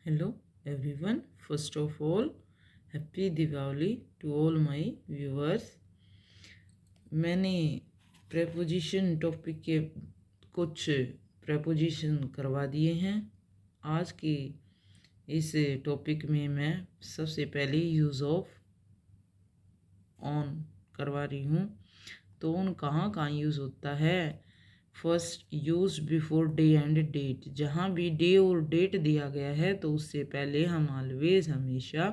Hello everyone. First of all, happy Diwali to all my viewers. मैंने preposition topic के कुछ preposition करवा दिए हैं। आज के इस टॉपिक में मैं सबसे पहले यूज़ ऑफ ऑन करवा रही हूँ। तो ऑन कहाँ कहाँ यूज़ होता है? First, use before day and date. जहाँ भी डे और डेट दिया गया है तो उससे पहले हम ऑलवेज हमेशा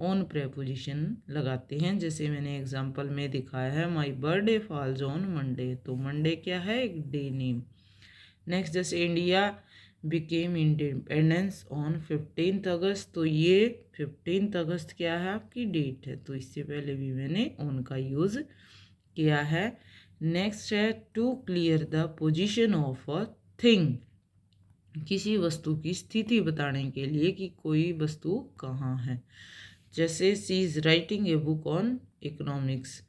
ऑन प्रेपोजिशन लगाते हैं। जैसे मैंने एग्जांपल में दिखाया है, my birthday falls on Monday. तो मंडे क्या है? एक डे नेम। नेक्स्ट, जैसे इंडिया बिकेम इंडिपेंडेंस ऑन 15 अगस्त। तो ये 15 अगस्त क्या है? आपकी डेट है। तो इससे पहले भी मैंने ऑन का यूज़ किया है। नेक्स्ट है to clear the position of a thing. किसी वस्तु की स्थिति बताने के लिए कि कोई वस्तु कहाँ है। जैसे she is writing a book on economics.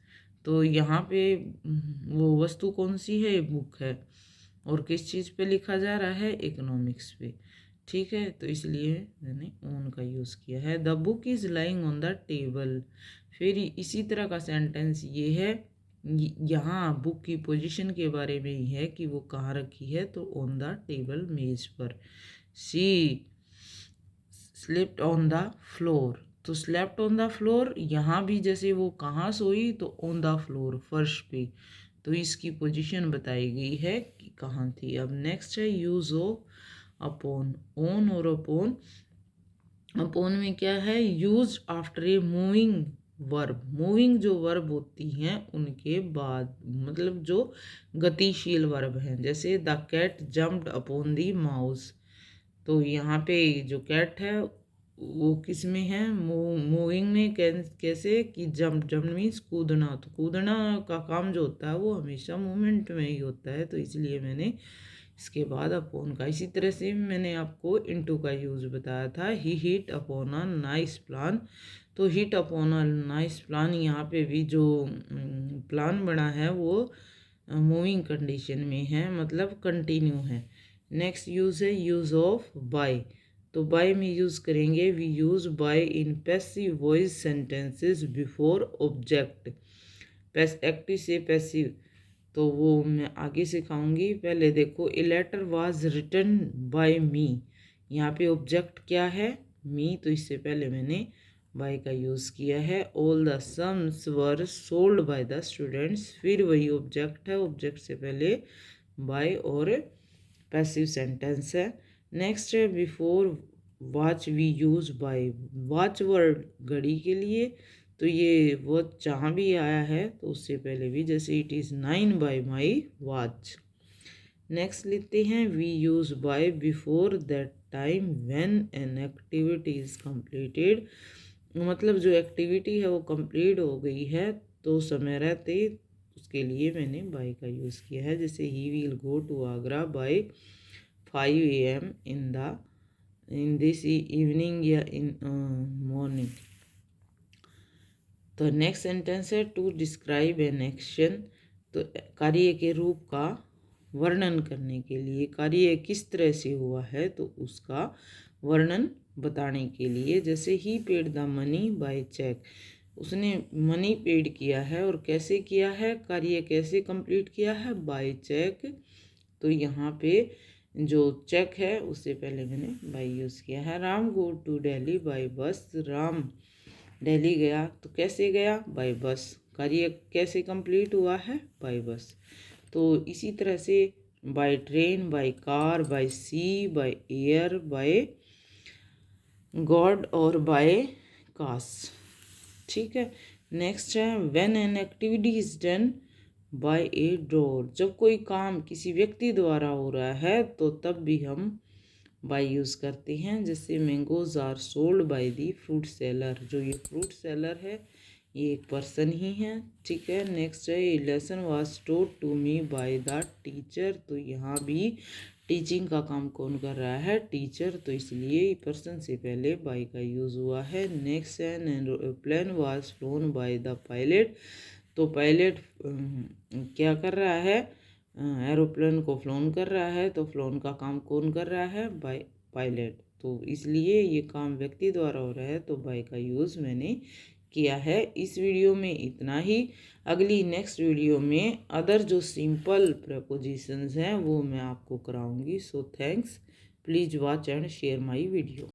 तो यहाँ पे वो वस्तु कौन सी है? बुक है। और किस चीज़ पे लिखा जा रहा है? इकोनॉमिक्स पे। ठीक है, तो इसलिए मैंने ऑन का यूज़ किया है। The book is lying on the table. फिर इसी तरह का सेंटेंस ये है, यहाँ बुक की पोजीशन के बारे में ही है कि वो कहाँ रखी है। तो ऑन द टेबल, मेज पर। She slipped on the floor. तो स्लेप्ट ऑन द फ्लोर, यहाँ भी जैसे वो कहाँ सोई तो ऑन द फ्लोर, फर्श पे। तो इसकी पोजीशन बताई गई है कि कहाँ थी। अब नेक्स्ट है यूज ऑफ अपॉन। ऑन और अपॉन। अपॉन में क्या है? Use after a moving verb. Moving जो वर्ब होती हैं उनके बाद, मतलब जो गतिशील वर्ब हैं। जैसे the cat jumped upon the mouse. तो यहाँ पे जो कैट है वो किस में है? मूविंग में। कैसे कि जंप, जंप मीन्स कूदना। तो कूदना का काम जो होता है वो हमेशा मूवमेंट में ही होता है। तो इसलिए मैंने इसके बाद अपॉन का। इसी तरह से मैंने आपको इनटू का यूज़ बताया था। He hit upon a nice plan. तो hit upon a nice plan, यहाँ पे भी जो प्लान बना है वो मूविंग कंडीशन में है, मतलब कंटिन्यू है। नेक्स्ट यूज़ है यूज़ ऑफ बाय। तो बाय में यूज़ करेंगे, we use by in passive voice sentences before object. Active से पैसिव, तो वो मैं आगे सिखाऊंगी। पहले देखो, a letter was written by me. यहाँ पे ऑब्जेक्ट क्या है? मी। तो इससे पहले मैंने बाय का यूज़ किया है। All the sums were solved by the students. फिर वही ऑब्जेक्ट है, ऑब्जेक्ट से पहले बाय और पैसिव सेंटेंस है। नेक्स्ट है before watch, we use by. Watch word घड़ी के लिए, तो ये वो जहाँ भी आया है तो उससे पहले भी, जैसे it is 9 by my watch. Next लेते हैं we use by before that time when an activity is completed. मतलब जो एक्टिविटी है वो कंप्लीट हो गई है तो समय रहते उसके लिए मैंने बाय का यूज़ किया है। जैसे he will go to Agra by 5 AM in this evening या इन मॉर्निंग। तो नेक्स्ट सेंटेंस है टू डिस्क्राइब एन एक्शन। तो कार्य के रूप का वर्णन करने के लिए, कार्य किस तरह से हुआ है तो उसका वर्णन बताने के लिए। जैसे he paid the money by cheque. उसने मनी पेड किया है और कैसे किया है? कार्य कैसे कंप्लीट किया है? By cheque. तो यहाँ पे जो चेक है उससे पहले मैंने बाय यूज़ किया है। Ram go to Delhi by bus. Ram Delhi गया तो कैसे गया? बाय बस। कार्य कैसे कंप्लीट हुआ है? बाय बस। तो इसी तरह से by train, by car, by sea, by air, by god और बाय कास। ठीक है। नेक्स्ट है when an activity is done by a doer. जब कोई काम किसी व्यक्ति द्वारा हो रहा है तो तब भी हम बाय यूज़ करते हैं। जैसे mangoes are sold by the fruit seller. जो ये फ्रूट सेलर है ये एक पर्सन ही है। ठीक है। नेक्स्ट है a lesson was taught to me by the teacher. तो यहाँ भी टीचिंग का काम कौन कर रहा है? टीचर। तो इसलिए पर्सन से पहले बाय का यूज़ हुआ है। नेक्स्ट है an aeroplane was phloem by the pilot. तो पायलट क्या कर रहा है? एरोप्लेन को फ्लोन कर रहा है। तो फ्लोन का काम कौन कर रहा है? By pilot. तो इसलिए ये काम व्यक्ति द्वारा हो रहा है, तो बाय का यूज़ मैंने किया है। इस वीडियो में इतना ही। अगली नेक्स्ट वीडियो में अदर जो सिंपल प्रपोजिशंस हैं वो मैं आपको कराऊंगी। So thanks, please watch and share my video.